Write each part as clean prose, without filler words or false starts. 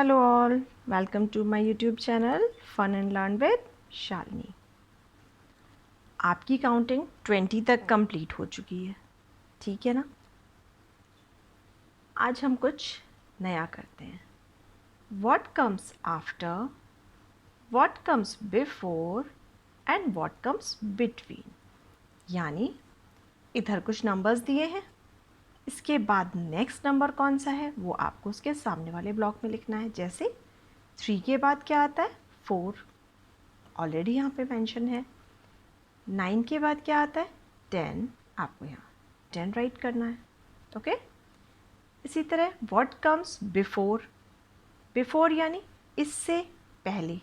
Hello all, welcome to my YouTube channel Fun and Learn with Shalini. आपकी counting 20 तक complete हो चुकी है, ठीक है ना। आज हम कुछ नया करते हैं। What comes after, what comes before and what comes between। यानी इधर कुछ नंबर्स दिए हैं, इसके बाद नेक्स्ट नंबर कौन सा है वो आपको उसके सामने वाले ब्लॉक में लिखना है। जैसे 3 के बाद क्या आता है 4, ऑलरेडी यहाँ पे मेंशन है। 9 के बाद क्या आता है 10, आपको यहाँ 10 राइट करना है। ओके, इसी तरह व्हाट कम्स बिफोर, बिफोर यानी इससे पहले,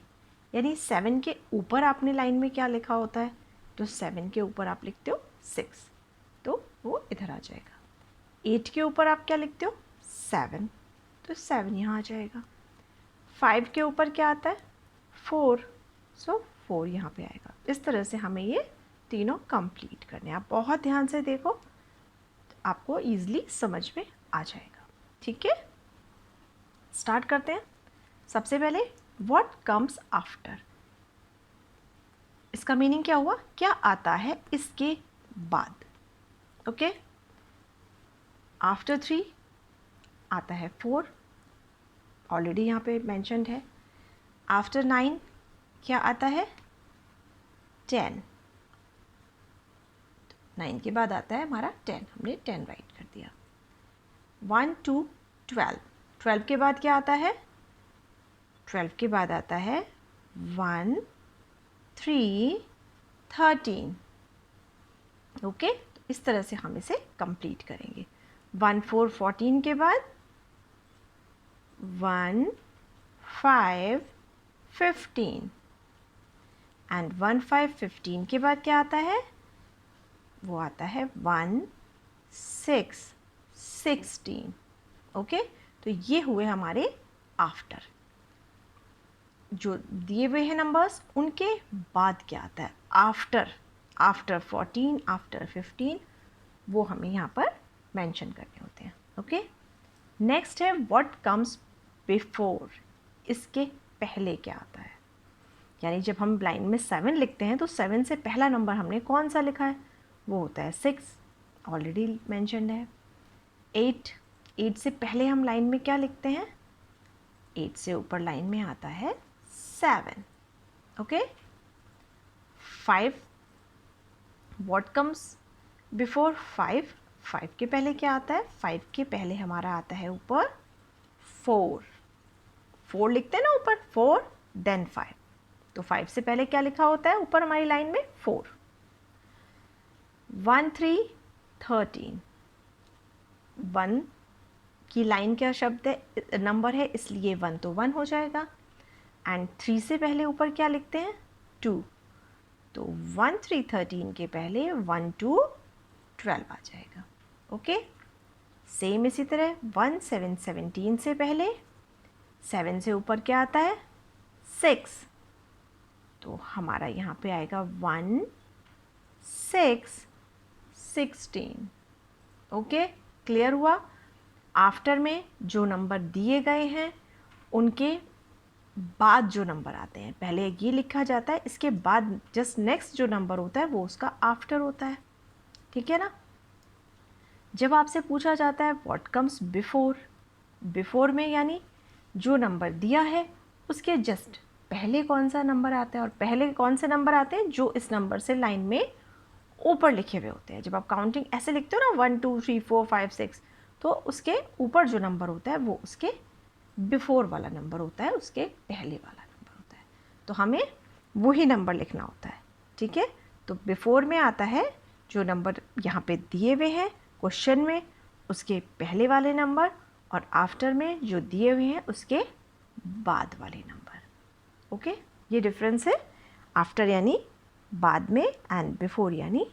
यानी 7 के ऊपर आपने लाइन में क्या लिखा होता है, तो 7 के ऊपर आप लिखते हो 6, तो वो इधर आ जाएगा। 8 के ऊपर आप क्या लिखते हो 7, तो 7 यहाँ आ जाएगा। 5 के ऊपर क्या आता है 4, सो 4 यहाँ पे आएगा। इस तरह से हमें ये तीनों कंप्लीट करने हैं। आप बहुत ध्यान से देखो, तो आपको ईजिली समझ में आ जाएगा। ठीक है, स्टार्ट करते हैं। सबसे पहले व्हाट कम्स आफ्टर, इसका मीनिंग क्या हुआ, क्या आता है इसके बाद। ओके, आफ्टर 3 आता है 4, ऑलरेडी यहाँ पे मैंशनड है। आफ्टर 9 क्या आता है 10, 9 के बाद आता है हमारा 10, हमने 10 राइट कर दिया। 1 2 12, 12 के बाद क्या आता है 12 के बाद आता है 1 3 13। ओके, तो इस तरह से हम इसे कंप्लीट करेंगे। 1 4 14 के बाद 1 5 15 एंड 1 5 15 के बाद क्या आता है, वो आता है 1 6 16। ओके, तो ये हुए हमारे आफ्टर। जो दिए हुए हैं नंबर्स, उनके बाद क्या आता है आफ्टर, आफ्टर 14 आफ्टर 15, वो हमें यहाँ पर मेंशन करने होते हैं। ओके, नेक्स्ट है व्हाट कम्स बिफोर, इसके पहले क्या आता है। यानी जब हम लाइन में 7 लिखते हैं तो 7 से पहला नंबर हमने कौन सा लिखा है, वो होता है 6, ऑलरेडी मेंशन्ड है। 8, 8 से पहले हम लाइन में क्या लिखते हैं, 8 से ऊपर लाइन में आता है 7। ओके, 5, व्हाट कम्स बिफोर 5, 5 के पहले क्या आता है, 5 के पहले हमारा आता है ऊपर 4, 4 लिखते हैं ना ऊपर, 4 देन 5, तो 5 से पहले क्या लिखा होता है ऊपर हमारी लाइन में 4। 1 3 13, 1 की लाइन क्या शब्द है, नंबर है, इसलिए 1 तो 1 हो जाएगा। एंड 3 से पहले ऊपर क्या लिखते हैं 2, तो 1 3 13 के पहले 1 2 12 आ जाएगा। ओके, सेम इसी तरह 1 7 17 से पहले 7 से ऊपर क्या आता है 6, तो हमारा यहाँ पे आएगा 1 6 16। ओके, क्लियर हुआ। आफ्टर में जो नंबर दिए गए हैं उनके बाद जो नंबर आते हैं, पहले ये लिखा जाता है, इसके बाद जस्ट नेक्स्ट जो नंबर होता है वो उसका आफ्टर होता है। ठीक है ना। जब आपसे पूछा जाता है व्हाट कम्स बिफोर, बिफोर में यानी जो नंबर दिया है उसके जस्ट पहले कौन सा नंबर आता है, और पहले कौन से नंबर आते हैं जो इस नंबर से लाइन में ऊपर लिखे हुए होते हैं। जब आप काउंटिंग ऐसे लिखते हो ना 1 2 3 4 5 6, तो उसके ऊपर जो नंबर होता है वो उसके बिफोर वाला नंबर होता है, उसके पहले वाला नंबर होता है, तो हमें वही नंबर लिखना होता है। ठीक है, तो बिफोर में आता है जो नंबर यहाँ पे दिए हुए हैं क्वेश्चन में, उसके पहले वाले नंबर, और आफ्टर में जो दिए हुए हैं उसके बाद वाले नंबर। ओके, ये डिफरेंस है, आफ्टर यानी बाद में एंड बिफोर यानी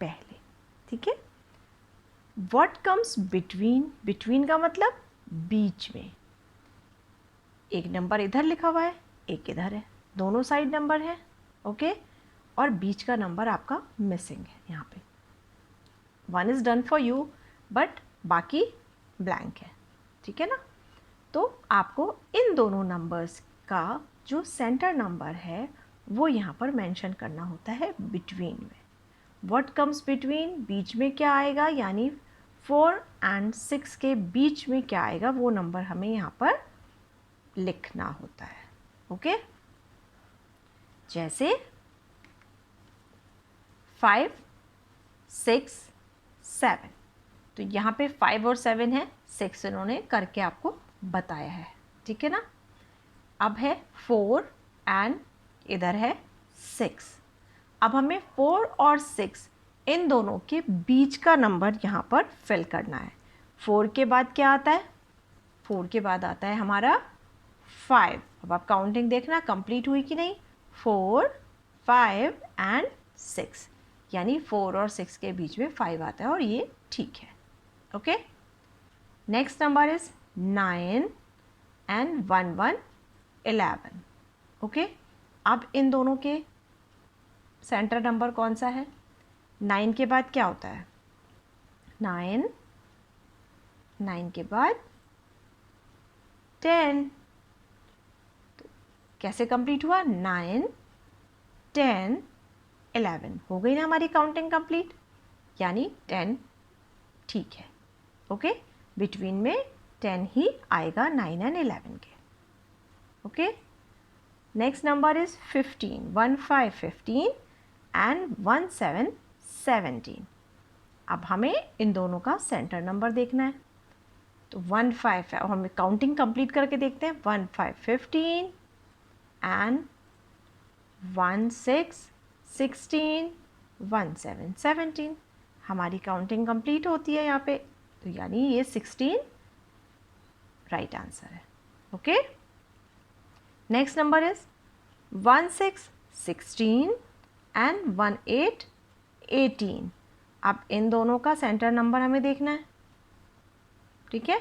पहले। ठीक है, व्हाट कम्स बिटवीन, बिटवीन का मतलब बीच में। एक नंबर इधर लिखा हुआ है, एक इधर है, दोनों साइड नंबर है। ओके, और बीच का नंबर आपका मिसिंग है यहाँ पे। 1 is done for you, but बाकी ब्लैंक है। ठीक है ना। तो आपको इन दोनों नंबर्स का जो सेंटर नंबर है वो यहाँ पर मेंशन करना होता है बिटवीन में। व्हाट कम्स बिटवीन, बीच में क्या आएगा, यानी 4 और 6 के बीच में क्या आएगा वो नंबर हमें यहाँ पर लिखना होता है। ओके, जैसे 5, 6, 7, तो यहाँ पे 5 और 7 है, 6 इन्होंने करके आपको बताया है, ठीक है ना। अब है 4 एंड इधर है 6। अब हमें 4 और 6 इन दोनों के बीच का नंबर यहाँ पर फिल करना है। 4 के बाद क्या आता है, 4 के बाद आता है हमारा 5। अब आप काउंटिंग देखना कंप्लीट हुई कि नहीं, 4, 5 एंड 6, यानी 4 और 6 के बीच में 5 आता है और ये ठीक है। Okay, next number is 9 and 1, 1, 11। Okay, अब इन दोनों के सेंटर नंबर कौन सा है, 9 के बाद क्या होता है, 9 के बाद 10। तो कैसे कंप्लीट हुआ, 9, 10, 11, हो गई ना हमारी काउंटिंग कंप्लीट, यानी 10 ठीक है। ओके, बिटवीन में 10 ही आएगा 9 एंड 11 के। Okay, next number is 15, 1, 5, 15 and 1, 7, 17। अब हमें इन दोनों का सेंटर नंबर देखना है, तो 1, 5 है, और हमें काउंटिंग कंप्लीट करके देखते हैं, 1, 5, 15 एंड 1, 6, 16, 1, 7, 17। हमारी काउंटिंग कंप्लीट होती है यहाँ पे, तो यानी ये 16 राइट आंसर है। Okay, next number is 1, 6, 16 and 1, 8, 18। अब इन दोनों का सेंटर नंबर हमें देखना है, ठीक है।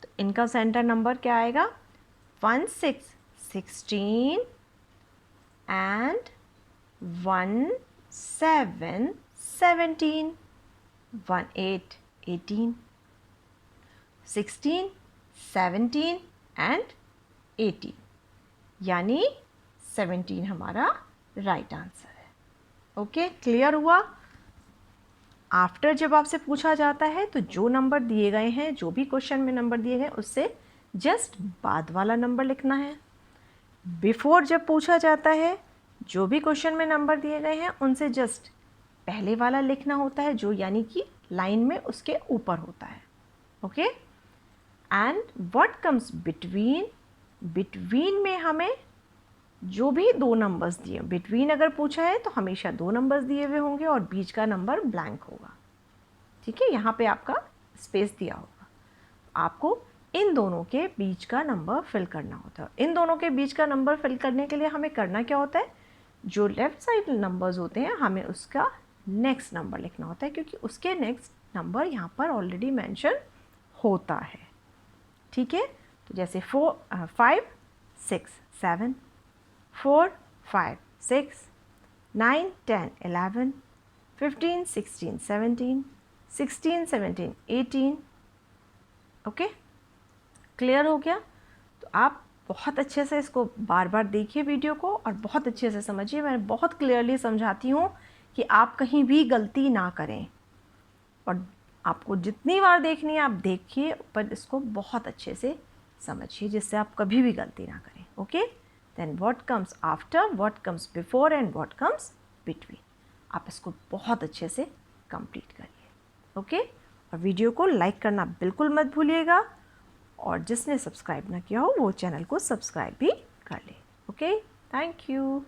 तो इनका सेंटर नंबर क्या आएगा, 1, 6, 16 एंड 1, 7, 17, 1, 8, 18, 16, 17 एंड 18, यानी 17 हमारा राइट आंसर है। ओके, क्लियर हुआ। आफ्टर जब आपसे पूछा जाता है तो जो नंबर दिए गए हैं, जो भी क्वेश्चन में नंबर दिए गए उससे जस्ट बाद वाला नंबर लिखना है। बिफोर जब पूछा जाता है, जो भी क्वेश्चन में नंबर दिए गए हैं उनसे जस्ट पहले वाला लिखना होता है, जो यानी कि लाइन में उसके ऊपर होता है। Okay, and what comes between, between में हमें जो भी दो नंबर्स दिए, बिटवीन अगर पूछा है तो हमेशा दो नंबर्स दिए हुए होंगे और बीच का नंबर ब्लैंक होगा, ठीक है। यहाँ पे आपका स्पेस दिया होगा, आपको इन दोनों के बीच का नंबर फिल करना होता है। इन दोनों के बीच का नंबर फिल करने के लिए हमें करना क्या होता है, जो लेफ़्ट साइड नंबर्स होते हैं हमें उसका नेक्स्ट नंबर लिखना होता है, क्योंकि उसके नेक्स्ट नंबर यहाँ पर ऑलरेडी मेंशन होता है, ठीक है। तो जैसे 5, 6, 7, 4, 5, 6, 9, 10, 11, 15, 16, 17, 16, 17, 18। ओके, क्लियर हो गया। तो आप बहुत अच्छे से इसको बार बार देखिए वीडियो को और बहुत अच्छे से समझिए। मैं बहुत क्लियरली समझाती हूँ कि आप कहीं भी गलती ना करें, और आपको जितनी बार देखनी है आप देखिए, पर इसको बहुत अच्छे से समझिए जिससे आप कभी भी गलती ना करें। Okay, then what comes after, what comes before and what comes between, आप इसको बहुत अच्छे से कंप्लीट करिए। ओके, और वीडियो को लाइक करना बिल्कुल मत भूलिएगा, और जिसने सब्सक्राइब ना किया हो वो चैनल को सब्सक्राइब भी कर ले। Okay, thank you.